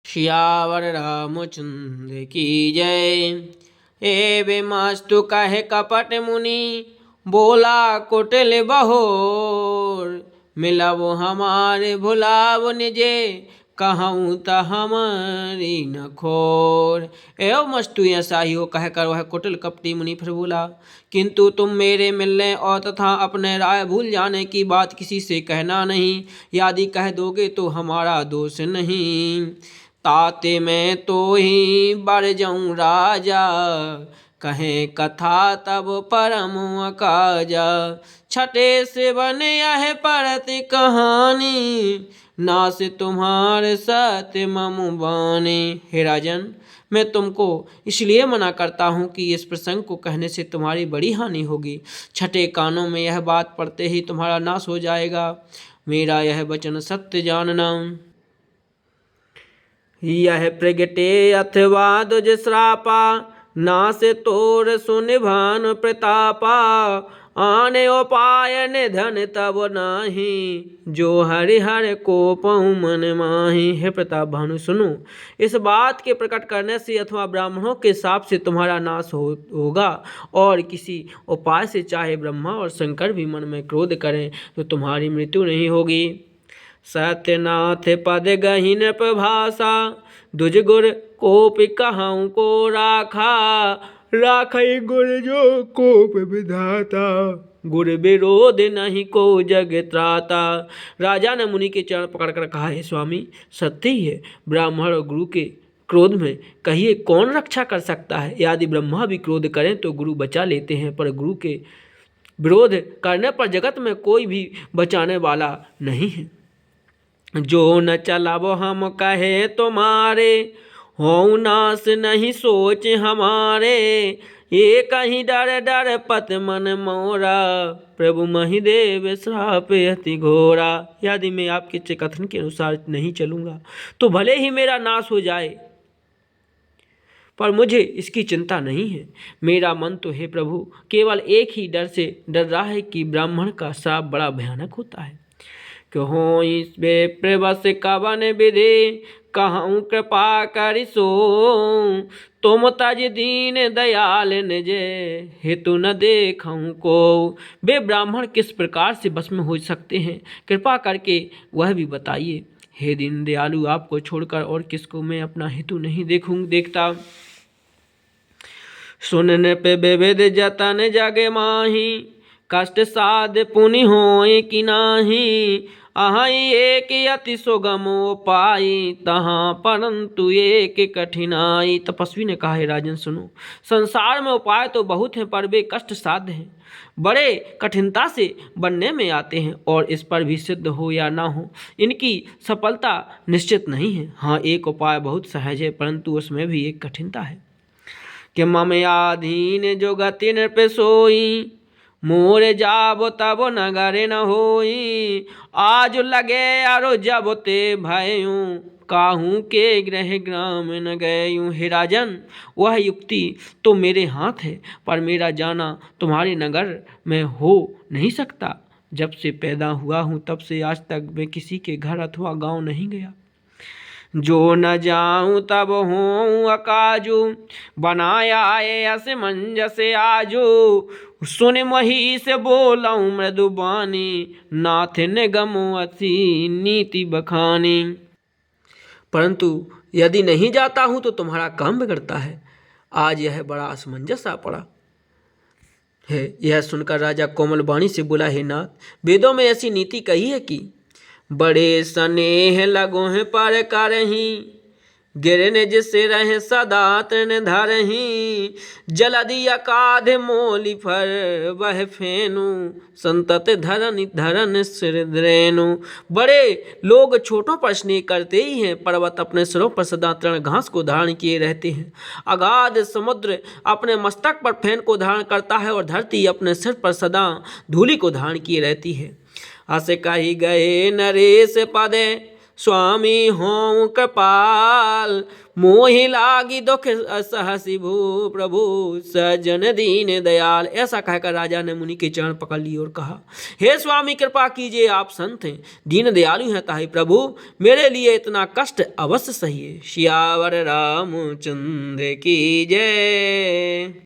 सियावर रामचंद्र की जय। एवमस्तु कहे कपट मुनि बोला कुटिल बहोर। मिलब हमारे भुलाव निजे कहूँ त हमारी न खोर। एवं मस्तु ऐसा ही हो कहकर वह कुटिल कपटी मुनि फिर बोला, किंतु तुम मेरे मिलने और तथा अपने राय भूल जाने की बात किसी से कहना नहीं। यदि कह दोगे तो हमारा दोष नहीं। ताते मैं तो ही बढ़ जाऊं राजा कहें कथा तब परम अकाजा। छठे से बने यह परति कहानी नास तुम्हारे सत्य मम बानी। हे राजन, मैं तुमको इसलिए मना करता हूँ कि इस प्रसंग को कहने से तुम्हारी बड़ी हानि होगी। छठे कानों में यह बात पड़ते ही तुम्हारा नाश हो जाएगा। मेरा यह वचन सत्य जानना। यह प्रगटे अथवा दुज श्रापा नास तोर सुनिभान प्रतापा। आने उपाय निधन तब नाही जो हरिहर को पहु मन माही। हे प्रताप भानु सुनो, इस बात के प्रकट करने से अथवा ब्राह्मणों के शाप से तुम्हारा नाश होगा और किसी उपाय से चाहे ब्रह्मा और शंकर भी मन में क्रोध करें तो तुम्हारी मृत्यु नहीं होगी। सत्यनाथ पद गहीन प्रभाषा दुज गुर कोप कहूँ को राखा। राखई गुर जो कोप विधाता गुर विरोध नहीं को जग त्राता। राजा ने मुनि के चरण पकड़कर कहा, हे स्वामी, सत्य ही है, ब्राह्मण और गुरु के क्रोध में कहिए कौन रक्षा कर सकता है। यदि ब्रह्मा भी क्रोध करें तो गुरु बचा लेते हैं, पर गुरु के विरोध करने पर जगत में कोई भी बचाने वाला नहीं है। जो न चलब हम कहे तुम्हारे हो नास नहीं सोच हमारे। ये कहीं डर डर पत मन मोरा प्रभु महिदेव श्राप अति घोरा। यदि मैं आपके कथन के अनुसार नहीं चलूँगा तो भले ही मेरा नाश हो जाए, पर मुझे इसकी चिंता नहीं है। मेरा मन तो हे प्रभु केवल एक ही डर से डर रहा है कि ब्राह्मण का श्राप बड़ा भयानक होता है। क्यों इस बेप्रवश कवन विधि कहूँ कृपा करिसो। तुम तज दीन दयाल निजे हेतु न देखूँ को। वे ब्राह्मण किस प्रकार से बस में हो सकते हैं, कृपा करके वह भी बताइए। हे दीन दयालु, आपको छोड़कर और किसको मैं अपना हेतु नहीं देखता। सुनने पे विविध जतन जग माही कष्ट साध पुनि होय कि नाही। अहि एक अति सुगम उपाय तहाँ परंतु एक कठिनाई। तपस्वी ने कहा, हे राजन सुनो, संसार में उपाय तो बहुत हैं पर वे कष्ट साध्य हैं, बड़े कठिनता से बनने में आते हैं और इस पर भी सिद्ध हो या ना हो इनकी सफलता निश्चित नहीं है। हाँ, एक उपाय बहुत सहज है परंतु उसमें भी एक कठिनता है कि मम आधीन जो गति नृप सोई मोर जाब तब नगर न होई। आज लगे अरो जब ते भयूं काहू के ग्रह ग्राम न गयूं। हे राजन, वह युक्ति तो मेरे हाथ है पर मेरा जाना तुम्हारे नगर में हो नहीं सकता। जब से पैदा हुआ हूँ तब से आज तक मैं किसी के घर अथवा गांव नहीं गया। जो न जाऊं तब हूँ अकाजू बनाया असमंजस आजू। सुन मही से बोलाऊं मृदुबानी नाथ निगम अति नीति बखानी। परंतु यदि नहीं जाता हूँ तो तुम्हारा काम बिगड़ता है। आज यह बड़ा असमंजस आ पड़ा है। यह सुनकर राजा कोमल वाणी से बोला, हे नाथ, वेदों में ऐसी नीति कही है कि बड़े स्नेह लगो हैं पर करही गिरने जिससे रहे सदा तृण धरही। जलधि अकाध मोली फर वह फेनु संतत धरन सिर द्रेनु। बड़े लोग छोटों पर स्नेह करते ही हैं, पर्वत अपने सिरों पर सदा तृण घास को धारण किए रहते हैं। अगाध समुद्र अपने मस्तक पर फेन को धारण करता है और धरती अपने सिर पर सदा धूलि को धारण किए रहती है। अस कही गए नरेश पदे स्वामी हों कृपाल, मोहि लागी दुख असहसि भू प्रभु, सजन दीन दयाल। ऐसा कहकर राजा ने मुनि के चरण पकड़ लिए और कहा, हे स्वामी कृपा कीजिए, आप संत हैं, दीन दयालु हैं, ताहि प्रभु मेरे लिए इतना कष्ट अवश्य सहिए। सियावर रामचंद्र की जय।